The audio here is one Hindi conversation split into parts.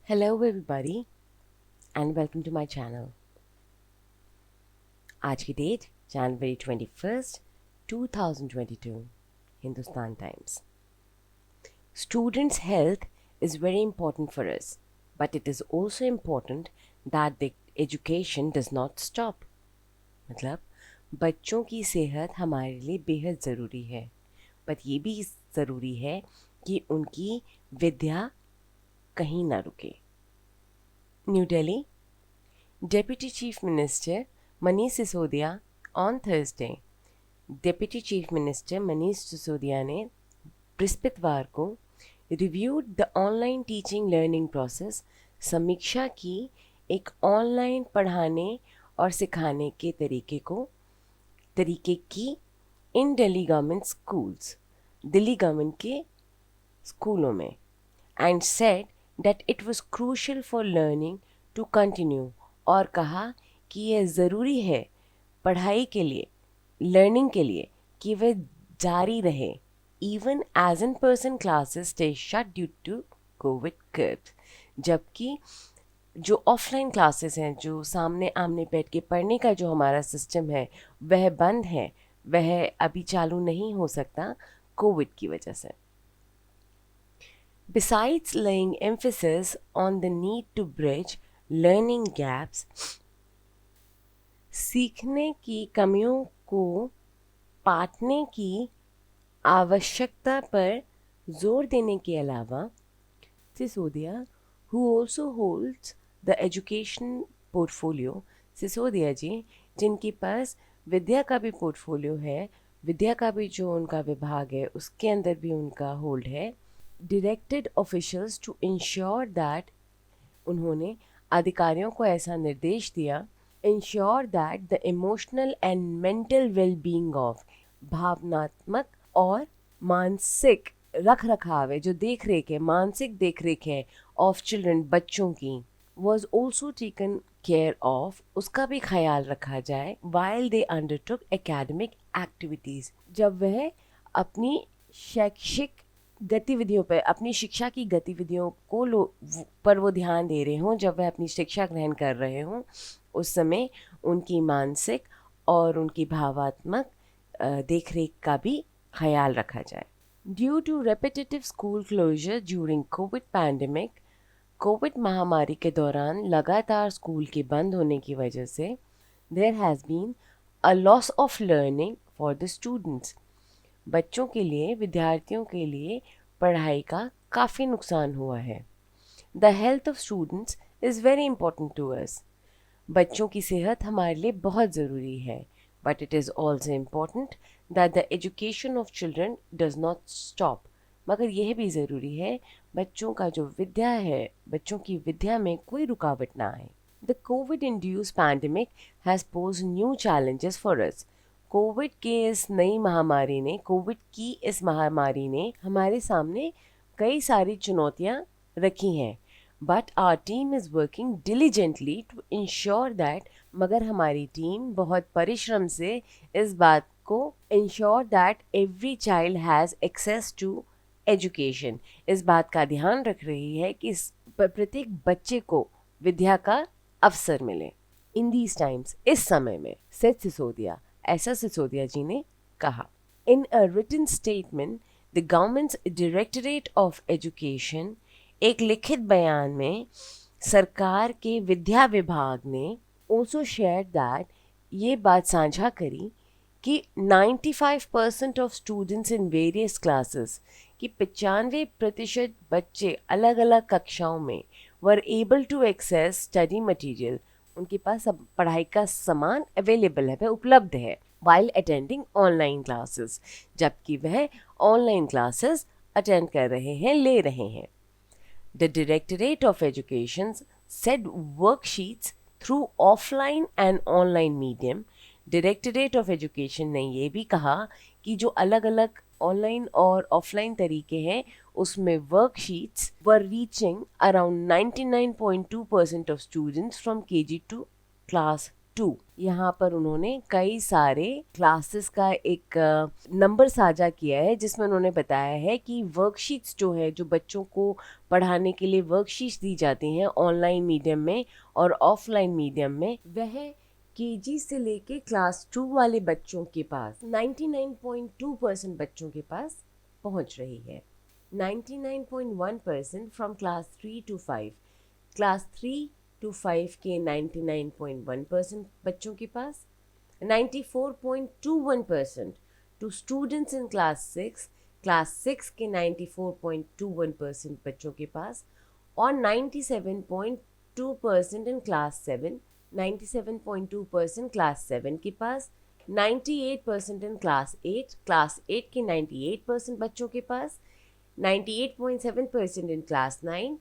Hello everybody and welcome to my channel. आज की date January 21st 2022 Hindustan Times. Students' health is very important for us, but it is also important that the education does not stop. मतलब बच्चों की सेहत हमारे लिए बेहद ज़रूरी है, बट ये भी ज़रूरी है कि उनकी विद्या कहीं ना रुके. New Delhi, Deputy Chief Minister Manish Sisodia on Thursday. Deputy Chief Minister Manish Sisodia ने बृहस्पतिवार को reviewed the online teaching learning process, समीक्षा की एक ऑनलाइन पढ़ाने और सिखाने के तरीके की इन दिल्ली गवर्नमेंट के स्कूलों में, and said that it was crucial for learning to continue, और कहा कि यह ज़रूरी है पढ़ाई के लिए, लर्निंग के लिए, कि वह जारी रहे even as in person classes stay shut due to Covid curve. जबकि जो ऑफलाइन क्लासेस हैं, जो सामने आमने बैठ के पढ़ने का जो हमारा सिस्टम है, वह बंद है, वह अभी चालू नहीं हो सकता कोविड की वजह से. Besides laying emphasis on the need to bridge learning gaps, सीखने की कमियों को पाटने की आवश्यकता पर जोर देने के अलावा, Sisodia, who also holds the education portfolio, Sisodia जी जिनके पास विद्या का भी पोर्टफोलियो है, विद्या का भी जो उनका विभाग है उसके अंदर भी उनका होल्ड है, directed officials to ensure that, उन्होंने अधिकारियों को ऐसा निर्देश दिया, ensure that the emotional and mental well-being of, भावनात्मक और मानसिक रख रखाव है, जो देख रेख है, मानसिक देख रेख है of children, बच्चों की, was also taken care of, उसका भी ख्याल रखा जाए, while they undertook academic activities, जब वह अपनी शैक्षिक गतिविधियों पर, अपनी शिक्षा की गतिविधियों को पर वो ध्यान दे रहे हों, जब वह अपनी शिक्षा ग्रहण कर रहे हों, उस समय उनकी मानसिक और उनकी भावात्मक देखरेख का भी ख्याल रखा जाए. Due to repetitive school closure during Covid pandemic, Covid महामारी के दौरान लगातार स्कूल के बंद होने की वजह से, there has been a loss of learning for the students, बच्चों के लिए, विद्यार्थियों के लिए पढ़ाई का काफ़ी नुकसान हुआ है. The health of students is very important to us, बच्चों की सेहत हमारे लिए बहुत ज़रूरी है, but it is also important that the education of children does not stop, मगर यह भी ज़रूरी है बच्चों का जो विद्या है, बच्चों की विद्या में कोई रुकावट ना आए. The Covid induce pandemic has pose new challenges for us, Covid की इस महामारी ने हमारे सामने कई सारी चुनौतियां रखी हैं, but our team is working diligently to ensure that, मगर हमारी टीम बहुत परिश्रम से इस बात को ensure that every child has access to education, इस बात का ध्यान रख रही है कि प्रत्येक बच्चे को विद्या का अवसर मिले. इन दीज टाइम्स, इस समय में, सेड सिसोदिया, ऐसा सिसोदिया जी ने कहा. In a written statement, the government's directorate of education, एक लिखित बयान में सरकार के विद्या विभाग ने ऑल्सो शेयर दैट, ये बात साझा करी कि 95% of students in various classes, कि 95% बच्चे अलग अलग कक्षाओं में were able to access study material, उनके पास अब पढ़ाई का सामान अवेलेबल है, वह उपलब्ध है, वाइल अटेंडिंग ऑनलाइन क्लासेस, जबकि वह ऑनलाइन क्लासेस अटेंड कर रहे हैं, ले रहे हैं. The directorate of education said worksheets through offline and online medium, directorate of education ने यह भी कहा कि जो अलग अलग ऑनलाइन और ऑफलाइन तरीके हैं, उसमें worksheets were reaching around 99.2% of students from KG to class 2। यहाँ पर उन्होंने कई सारे क्लासेस का एक नंबर साझा किया है, जिसमें उन्होंने बताया है कि वर्कशीट्स जो है, जो बच्चों को पढ़ाने के लिए वर्कशीट्स दी जाती हैं ऑनलाइन मीडियम में और ऑफलाइन मीडियम में, वह केजी से लेके क्लास 2 वाले बच्चों के पास 99.2% बच्चों के पास पहुंच रही है। 99.1% from class 3 to 5, class 3 to 5 के 99.1% बच्चों के पास, 94.21% to students in class 6, class 6 के 94.21% बच्चों के पास, और 97.2% इन क्लास 7, 97.2% क्लास 7 के पास, 98% इन क्लास 8, क्लास 8 के 98% बच्चों के पास, 98.7% इन class 9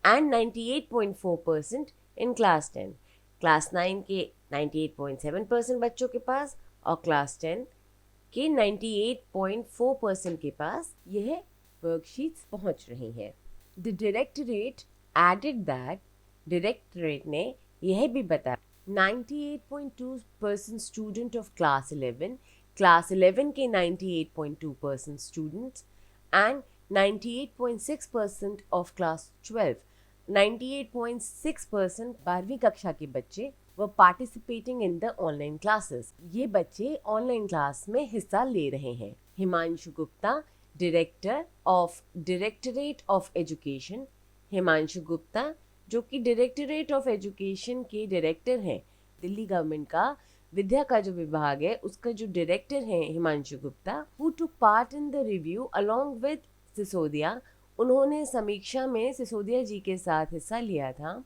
and 98.4% in class 10। Class 9 के 98.7% बच्चों के पास और क्लास 10 के 98.4% के पास यह वर्कशीट्स पहुंच रही हैं। The directorate added that, directorate ने यह भी बताया 98.2% स्टूडेंट ऑफ क्लास 11, क्लास 11 के 98.2% स्टूडेंट्स एंड 98.6% ऑफ क्लास 12, 98.6% 12वीं कक्षा के बच्चे व participating in the online classes. ये बच्चे ऑनलाइन क्लास में हिस्सा ले रहे हैं। Himanshu Gupta, director of directorate of education, Himanshu Gupta जो कि डायरेक्टरेट ऑफ एजुकेशन के डायरेक्टर हैं, दिल्ली गवर्नमेंट का विद्या का जो विभाग है उसका जो डायरेक्टर है Himanshu Gupta, who took part in the review along with Sisodia, उन्होंने समीक्षा में सिसोदिया जी के साथ हिस्सा लिया था,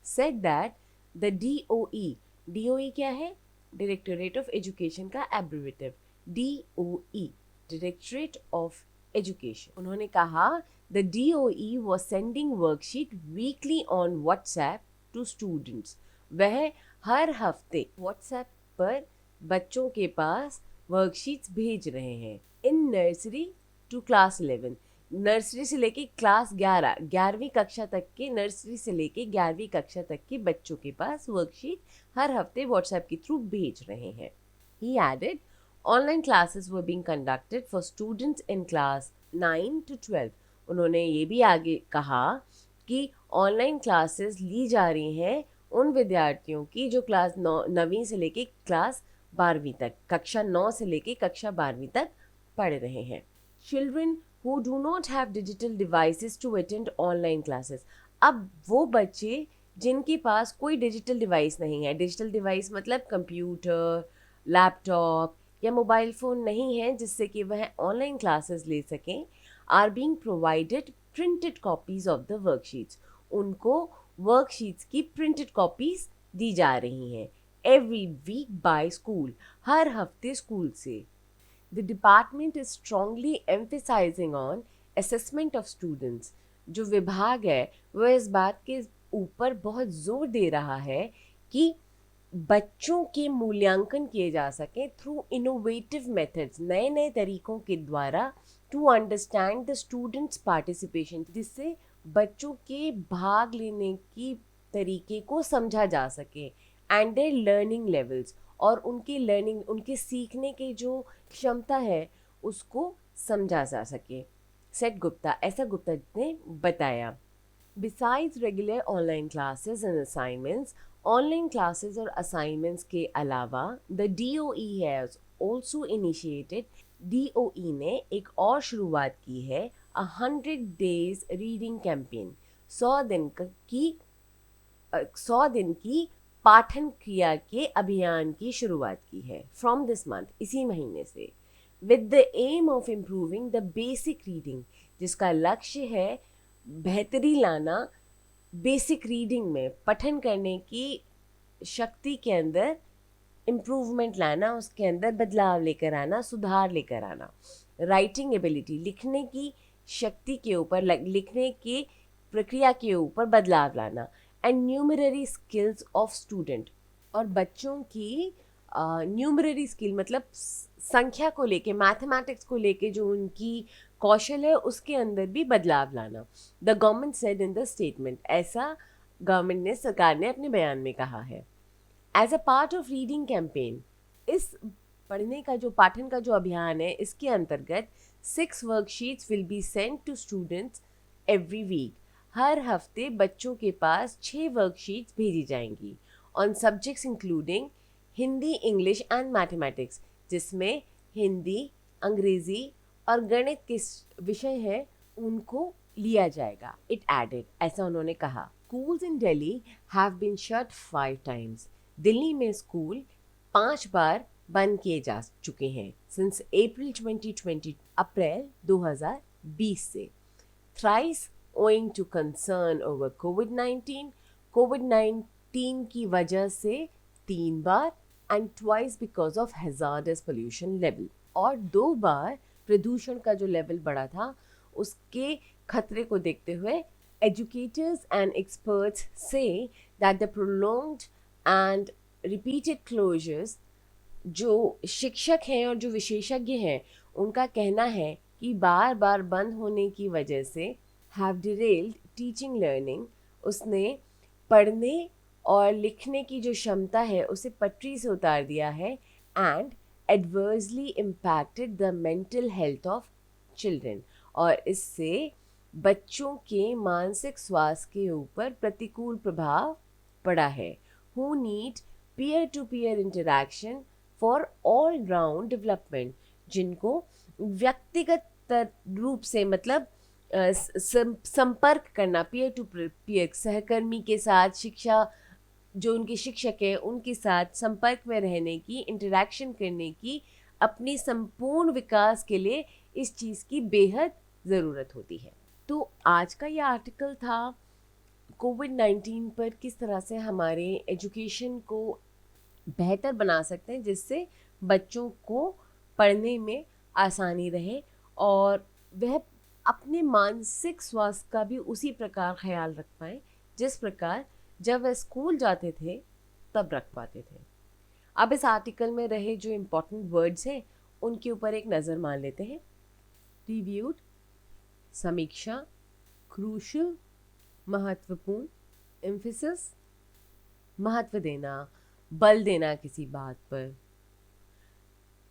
said that the DOE, DOE क्या है? डायरेक्टरेट ऑफ एजुकेशन का एब्रिवेटिव, DOE, डायरेक्टरेट ऑफ एजुकेशन। उन्होंने कहा the DOE was sending worksheet weekly on WhatsApp to students, वह हर हफ्ते WhatsApp पर बच्चों के पास वर्कशीट्स भेज रहे हैं। In nursery to class 11, nursery से लेके क्लास 11वीं कक्षा तक के, नर्सरी से लेके 11वीं कक्षा तक के बच्चों के पास वर्कशीट हर हफ्ते व्हाट्सएप के थ्रू भेज रहे हैं। He added online classes were being conducted for students in class 9 to 12, उन्होंने ये भी आगे कहा कि ऑनलाइन क्लासेस ली जा रही हैं उन विद्यार्थियों की जो क्लास 9वीं से लेके क्लास 12वीं तक, कक्षा 9 से लेके कक्षा 12वीं तक पढ़ रहे हैं। Children who do not have digital devices to attend online classes, अब वो बच्चे जिनके पास कोई डिजिटल डिवाइस नहीं है, डिजिटल डिवाइस मतलब कंप्यूटर, लैपटॉप या मोबाइल फ़ोन नहीं है जिससे कि वह ऑनलाइन क्लासेस ले सकें, are being provided printed copies of the worksheets, उनको वर्कशीट्स की प्रिंटेड कॉपीज़ दी जा रही हैं एवरी वीक बाय स्कूल, हर हफ्ते स्कूल से। The department is strongly emphasizing on assessment of students, जो विभाग है वह इस बात के ऊपर बहुत जोर दे रहा है कि बच्चों के मूल्यांकन किए जा सके थ्रू इनोवेटिव मेथड्स, नए नए तरीकों के द्वारा, to understand the students participation, जिससे बच्चों के भाग लेने की तरीके को समझा जा सके, एंड देयर लर्निंग लेवल्स, और उनकी लर्निंग, उनके सीखने की जो क्षमता है उसको समझा जा सके, सेट गुप्ता, ऐसा गुप्ता ने बताया। Besides regular online classes and assignments, online classes और असाइनमेंट्स के अलावा the DOE has also initiated, DOE ने एक और शुरुआत की है, 100 days रीडिंग कैंपेन, 100 दिन की पाठन क्रिया के अभियान की शुरुआत की है फ्रॉम दिस मंथ, इसी महीने से, with the aim of improving the basic reading, जिसका लक्ष्य है बेहतरी लाना बेसिक रीडिंग में, पठन करने की शक्ति के अंदर इम्प्रूवमेंट लाना, उसके अंदर बदलाव लेकर आना, सुधार लेकर आना। राइटिंग एबिलिटी, लिखने की शक्ति के ऊपर, लिखने की प्रक्रिया के ऊपर बदलाव लाना, and numerary skills of student, और बच्चों की न्यूमररी स्किल मतलब संख्या को लेके, मैथमेटिक्स को लेके जो उनकी कौशल है उसके अंदर भी बदलाव लाना। The government said in the statement, ऐसा गवर्नमेंट ने, सरकार ने अपने बयान में कहा है। As a part of reading campaign, इस पढ़ने का जो पाठन का जो अभियान है, इसके अंतर्गत 6 worksheets will be sent to students every week. हर हफ्ते बच्चों के पास 6 वर्कशीट्स भेजी जाएंगी on subjects including Hindi, English and mathematics, जिसमें हिंदी, अंग्रेजी और गणित के विषय हैं उनको लिया जाएगा। इट एडेड, ऐसा उन्होंने कहा। Schools in Delhi have been shut 5 times. Delhi में स्कूल 5 बार बंद किए जा चुके हैं सिंस अप्रैल 2020, अप्रैल 2020 से। Thrice owing to concern over कोविड-19, कोविड-19 की वजह से 3 बार, and twice because of hazards pollution level, और 2 बार प्रदूषण का जो लेवल बढ़ा था उसके खतरे को देखते हुए educators and experts say that the prolonged and repeated closures, जो शिक्षक हैं और जो विशेषज्ञ हैं उनका कहना है कि बार बार बंद होने की वजह से have derailed teaching learning, उसने पढ़ने और लिखने की जो क्षमता है उसे पटरी से उतार दिया है, and adversely impacted the mental health of children, और इससे बच्चों के मानसिक स्वास्थ्य के ऊपर प्रतिकूल प्रभाव पड़ा है। Who need peer-to-peer interaction for all-round development, जिनको व्यक्तिगत रूप से मतलब संपर्क करना, पीयर टू पीयर, सहकर्मी के साथ, शिक्षा जो उनके शिक्षक हैं उनके साथ संपर्क में रहने की, इंटरेक्शन करने की, अपनी संपूर्ण विकास के लिए इस चीज़ की बेहद ज़रूरत होती है। तो आज का ये आर्टिकल था कोविड-19 पर किस तरह से हमारे एजुकेशन को बेहतर बना सकते हैं जिससे बच्चों को पढ़ने में आसानी रहे और वह अपने मानसिक स्वास्थ्य का भी उसी प्रकार ख्याल रख पाएँ जिस प्रकार जब वह स्कूल जाते थे तब रख पाते थे। अब इस आर्टिकल में रहे जो इम्पोर्टेंट वर्ड्स हैं उनके ऊपर एक नज़र मार लेते हैं। रिव्यूड, समीक्षा, क्रूशल, महत्वपूर्ण, एम्फेसिस, महत्व देना, बल देना किसी बात पर।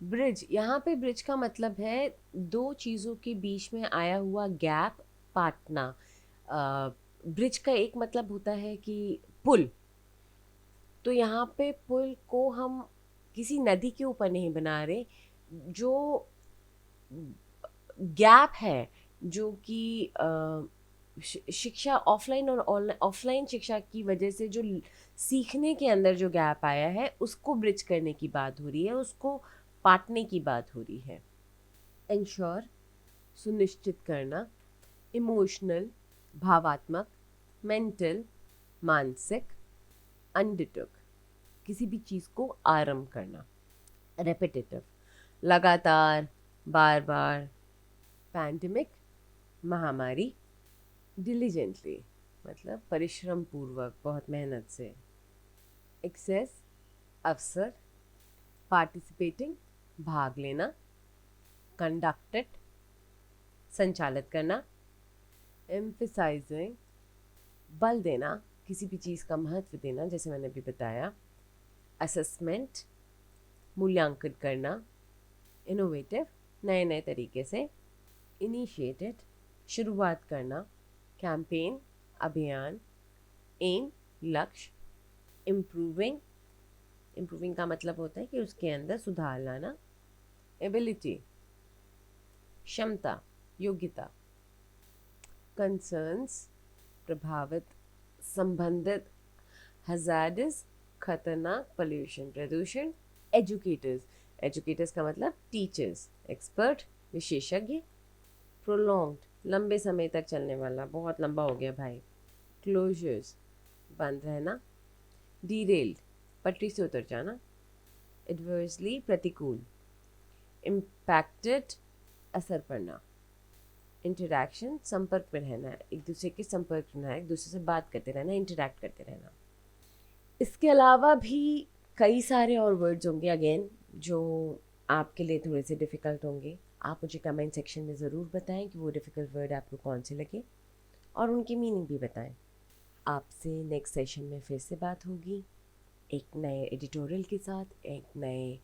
ब्रिज, यहाँ पे ब्रिज का मतलब है 2 चीज़ों के बीच में आया हुआ गैप पाटना। ब्रिज का एक मतलब होता है कि पुल, तो यहाँ पे पुल को हम किसी नदी के ऊपर नहीं बना रहे, जो गैप है, जो कि शिक्षा ऑफलाइन और ऑनलाइन, ऑफलाइन शिक्षा की वजह से जो सीखने के अंदर जो गैप आया है उसको ब्रिज करने की बात हो रही है, उसको पाटने की बात हो रही है। इंश्योर, सुनिश्चित करना, इमोशनल, भावात्मक, मेंटल, मानसिक, अंडरटुक, किसी भी चीज़ को आरंभ करना, रेपिटेटिव, लगातार, बार बार, पैंडेमिक, महामारी, डिलीजेंटली मतलब परिश्रम पूर्वक, बहुत मेहनत से, एक्सेस, अवसर, पार्टिसिपेटिंग, भाग लेना, कंडक्टेड, संचालित करना, एम्फेसाइजिंग, बल देना, किसी भी चीज़ का महत्व देना, जैसे मैंने अभी बताया, असेसमेंट, मूल्यांकन करना, इनोवेटिव, नए नए तरीके से, इनिशिएटेड, शुरुआत करना, कैंपेन, अभियान, एम, लक्ष्य, इम्प्रूविंग, इम्प्रूविंग का मतलब होता है कि उसके अंदर सुधार लाना, एबिलिटी, क्षमता, योग्यता, कंसर्न्स, प्रभावित, संबंधित, हजार्डस, खतरनाक, पोल्यूशन, प्रदूषण, एजुकेटर्स, एजुकेटर्स का मतलब टीचर्स, एक्सपर्ट, विशेषज्ञ, प्रोलॉन्ग्ड, लंबे समय तक चलने वाला, बहुत लंबा हो गया भाई, क्लोजर्स, बंद रहना, डीरेल्ड, पटरी से उतर जाना, एडवर्सली, प्रतिकूल, इम्पैक्टेड, असर पड़ना, इंटरैक्शन, संपर्क में रहना, एक दूसरे के संपर्क में रहना, एक दूसरे से बात करते रहना, इंटरैक्ट करते रहना। इसके अलावा भी कई सारे और वर्ड्स होंगे अगेन जो आपके लिए थोड़े से डिफ़िकल्ट होंगे। आप मुझे कमेंट सेक्शन में ज़रूर बताएं कि वो डिफ़िकल्ट वर्ड आपको कौन से लगे और उनकी मीनिंग भी बताएं। आपसे नेक्स्ट सेशन में फिर से बात होगी। एक नए एडिटोरियल के साथ, एक नए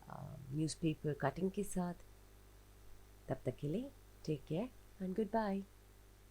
न्यूज़पेपर कटिंग के साथ। तब तक के लिए take care and good bye.